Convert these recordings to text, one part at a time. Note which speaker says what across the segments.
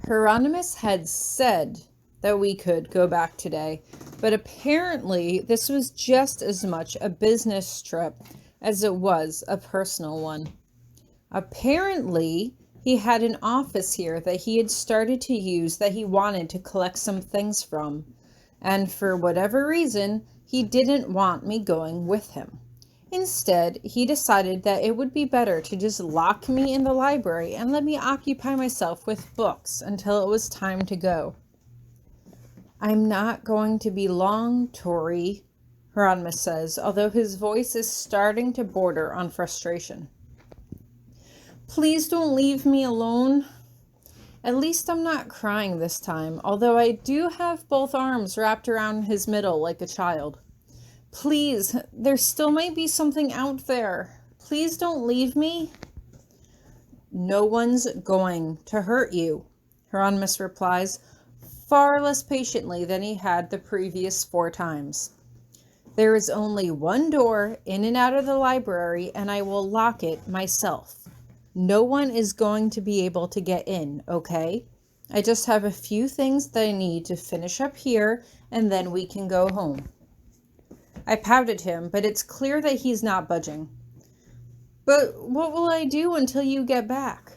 Speaker 1: Hieronymus had said that we could go back today, but apparently this was just as much a business trip as it was a personal one. Apparently, he had an office here that he had started to use that he wanted to collect some things from, and for whatever reason, he didn't want me going with him. Instead, he decided that it would be better to just lock me in the library and let me occupy myself with books until it was time to go. "I'm not going to be long, Tori," Hieronymus says, although his voice is starting to border on frustration. "Please don't leave me alone." At least I'm not crying this time, although I do have both arms wrapped around his middle like a child. "Please, there still might be something out there. Please don't leave me." "No one's going to hurt you," Hieronymus replies, far less patiently than he had the previous 4 times. "There is only one door in and out of the library, and I will lock it myself. No one is going to be able to get in, okay? I just have a few things that I need to finish up here, and then we can go home." I pout at him, but it's clear that he's not budging. "But what will I do until you get back?"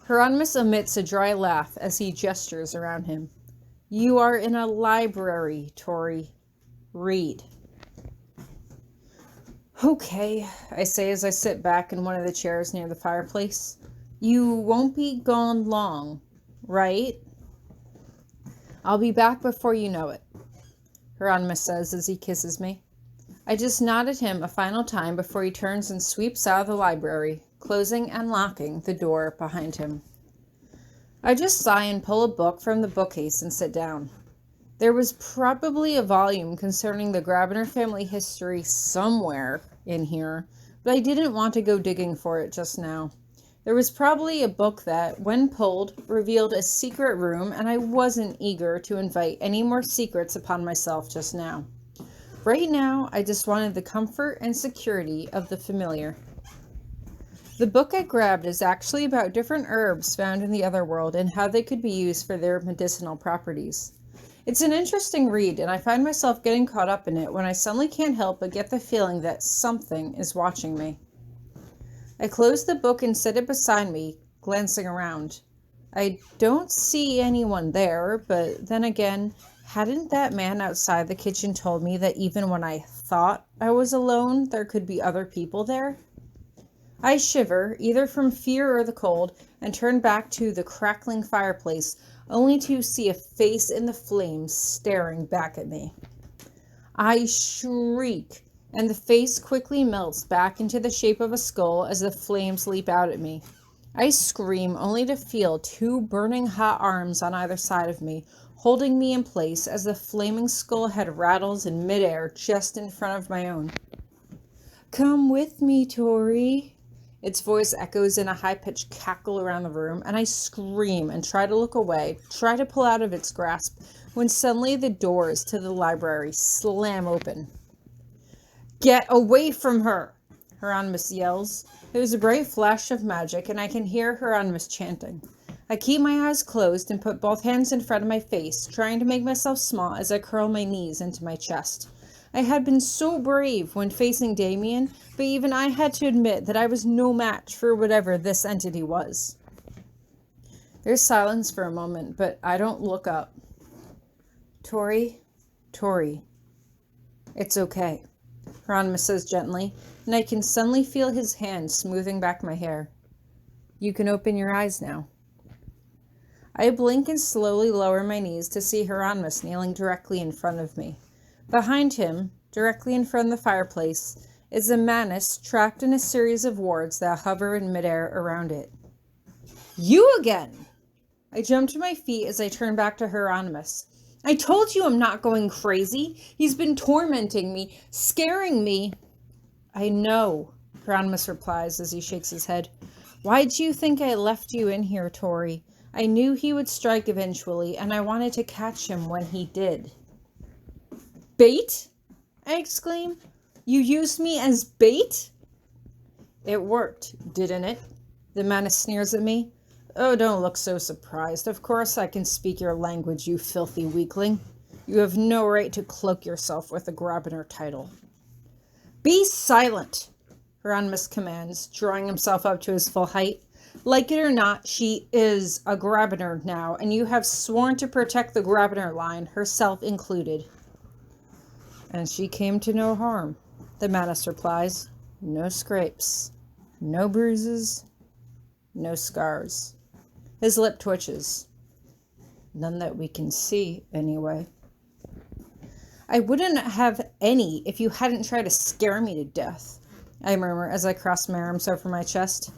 Speaker 1: Hieronymus emits a dry laugh as he gestures around him. "You are in a library, Tori. Read." "Okay," I say as I sit back in one of the chairs near the fireplace. "You won't be gone long, right?" "I'll be back before you know it," Hieronymus says as he kisses me. I just nod at him a final time before he turns and sweeps out of the library, closing and locking the door behind him. I just sigh and pull a book from the bookcase and sit down. There was probably a volume concerning the Grabiner family history somewhere in here, but I didn't want to go digging for it just now. There was probably a book that, when pulled, revealed a secret room, and I wasn't eager to invite any more secrets upon myself just now. Right now, I just wanted the comfort and security of the familiar. The book I grabbed is actually about different herbs found in the other world and how they could be used for their medicinal properties. It's an interesting read, and I find myself getting caught up in it when I suddenly can't help but get the feeling that something is watching me. I close the book and set it beside me, glancing around. I don't see anyone there, but then again, hadn't that man outside the kitchen told me that even when I thought I was alone, there could be other people there? I shiver, either from fear or the cold, and turn back to the crackling fireplace, only to see a face in the flames staring back at me. I shriek, and the face quickly melts back into the shape of a skull as the flames leap out at me. I scream, only to feel 2 burning hot arms on either side of me, holding me in place as the flaming skull head rattles in midair just in front of my own. "Come with me, Tori." Its voice echoes in a high-pitched cackle around the room, and I scream and try to look away, try to pull out of its grasp, when suddenly the doors to the library slam open. "Get away from her!" Hieronymus yells. There's a bright flash of magic, and I can hear Hieronymus chanting. I keep my eyes closed and put both hands in front of my face, trying to make myself small as I curl my knees into my chest. I had been so brave when facing Damien, but even I had to admit that I was no match for whatever this entity was. There's silence for a moment, but I don't look up. Tori, it's okay," Hieronymus says gently, and I can suddenly feel his hand smoothing back my hair. "You can open your eyes now." I blink and slowly lower my knees to see Hieronymus kneeling directly in front of me. Behind him, directly in front of the fireplace, is a mantis trapped in a series of wards that hover in midair around it. "You again!" I jump to my feet as I turn back to Hieronymus. "I told you I'm not going crazy. He's been tormenting me, scaring me." "I know," Hieronymus replies as he shakes his head. "Why do you think I left you in here, Tori? I knew he would strike eventually, and I wanted to catch him when he did." "Bait?" I exclaim. "You used me as bait?" "It worked, didn't it?" The mantis sneers at me. Oh, don't look so surprised. Of course I can speak your language, you filthy weakling. You have no right to cloak yourself with a Grabiner title. Be silent, Hieronymous commands, drawing himself up to his full height. Like it or not, she is a Grabiner now, and you have sworn to protect the Grabiner line, herself included. And she came to no harm, the Manus replies. No scrapes, no bruises, no scars. His lip twitches. None that we can see, anyway. I wouldn't have any if you hadn't tried to scare me to death, I murmur as I cross my arms over my chest.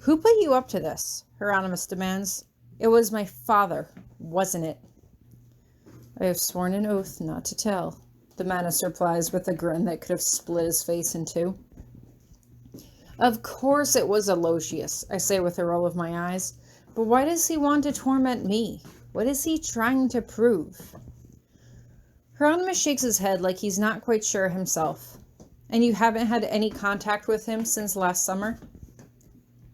Speaker 1: Who put you up to this? Hieronymous demands. It was my father, wasn't it? I have sworn an oath not to tell, the Manus replies with a grin that could have split his face in two. Of course it was Aloysius, I say with a roll of my eyes. But why does he want to torment me? What is he trying to prove? Hieronymous shakes his head like he's not quite sure himself. And you haven't had any contact with him since last summer?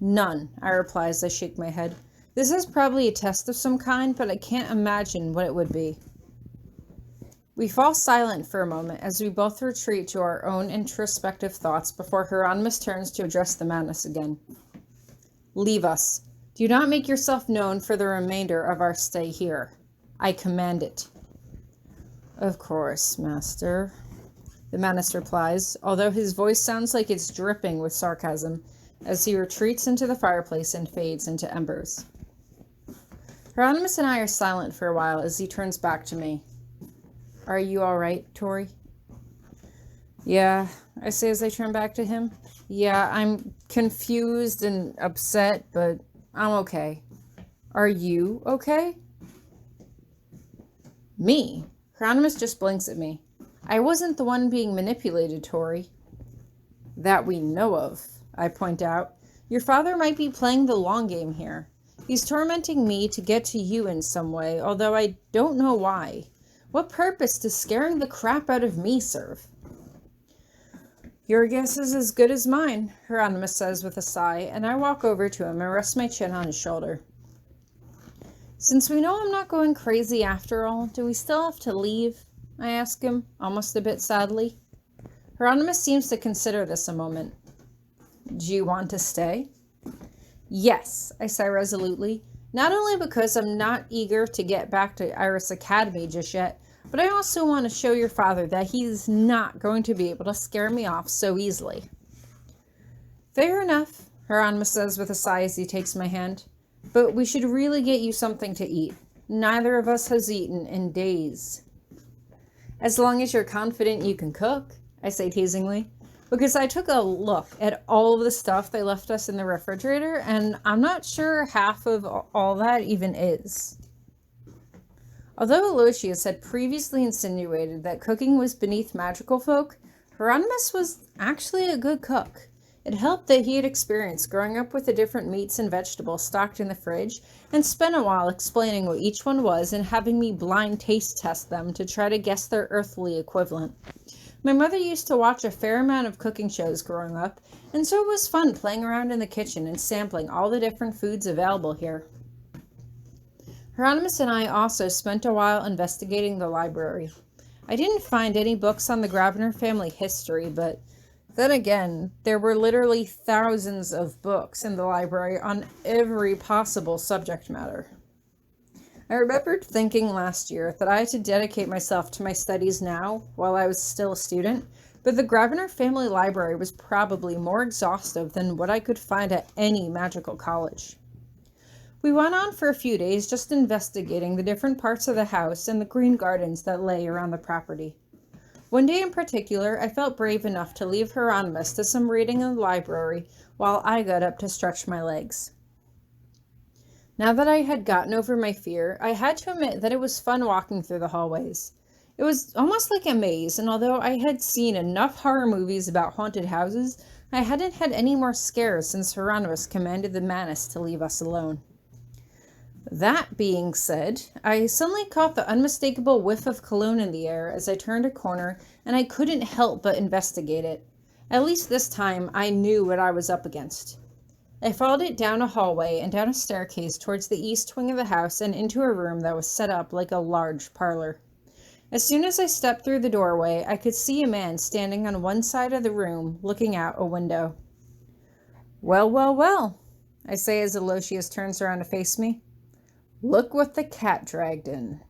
Speaker 1: None, I reply as I shake my head. This is probably a test of some kind, but I can't imagine what it would be. We fall silent for a moment as we both retreat to our own introspective thoughts before Hieronymous turns to address the Manus again. Leave us. Do not make yourself known for the remainder of our stay here. I command it. Of course, master, the Manus replies, although his voice sounds like it's dripping with sarcasm, as he retreats into the fireplace and fades into embers. Hieronymous and I are silent for a while as he turns back to me. Are you all right, Tori? Yeah, I say as I turn back to him. Yeah, I'm confused and upset, but I'm okay. Are you okay? Me? Hieronymous just blinks at me. I wasn't the one being manipulated, Tori. That we know of, I point out. Your father might be playing the long game here. He's tormenting me to get to you in some way, although I don't know why. What purpose does scaring the crap out of me serve? Your guess is as good as mine, Hieronymous says with a sigh, and I walk over to him and rest my chin on his shoulder. Since we know I'm not going crazy after all, do we still have to leave? I ask him, almost a bit sadly. Hieronymous seems to consider this a moment. Do you want to stay? Yes, I say resolutely. Not only because I'm not eager to get back to Iris Academy just yet, but I also want to show your father that he's not going to be able to scare me off so easily. Fair enough, Hieronymous says with a sigh as he takes my hand. But we should really get you something to eat. Neither of us has eaten in days. As long as you're confident you can cook, I say teasingly. Because I took a look at all of the stuff they left us in the refrigerator, and I'm not sure half of all that even is. Although Aloysius had previously insinuated that cooking was beneath magical folk, Hieronymous was actually a good cook. It helped that he had experience growing up with the different meats and vegetables stocked in the fridge, and spent a while explaining what each one was and having me blind taste test them to try to guess their earthly equivalent. My mother used to watch a fair amount of cooking shows growing up, and so it was fun playing around in the kitchen and sampling all the different foods available here. Hieronymous and I also spent a while investigating the library. I didn't find any books on the Grabiner family history, but then again, there were literally thousands of books in the library on every possible subject matter. I remembered thinking last year that I had to dedicate myself to my studies now, while I was still a student, but the Grabiner family library was probably more exhaustive than what I could find at any magical college. We went on for a few days just investigating the different parts of the house and the green gardens that lay around the property. One day in particular, I felt brave enough to leave Hieronymous to some reading in the library while I got up to stretch my legs. Now that I had gotten over my fear, I had to admit that it was fun walking through the hallways. It was almost like a maze, and although I had seen enough horror movies about haunted houses, I hadn't had any more scares since Hieronymous commanded the Manus to leave us alone. That being said, I suddenly caught the unmistakable whiff of cologne in the air as I turned a corner, and I couldn't help but investigate it. At least this time, I knew what I was up against. I followed it down a hallway and down a staircase towards the east wing of the house and into a room that was set up like a large parlor. As soon as I stepped through the doorway, I could see a man standing on one side of the room looking out a window. "Well, well, well," I say as Aloysius turns around to face me. "Look what the cat dragged in."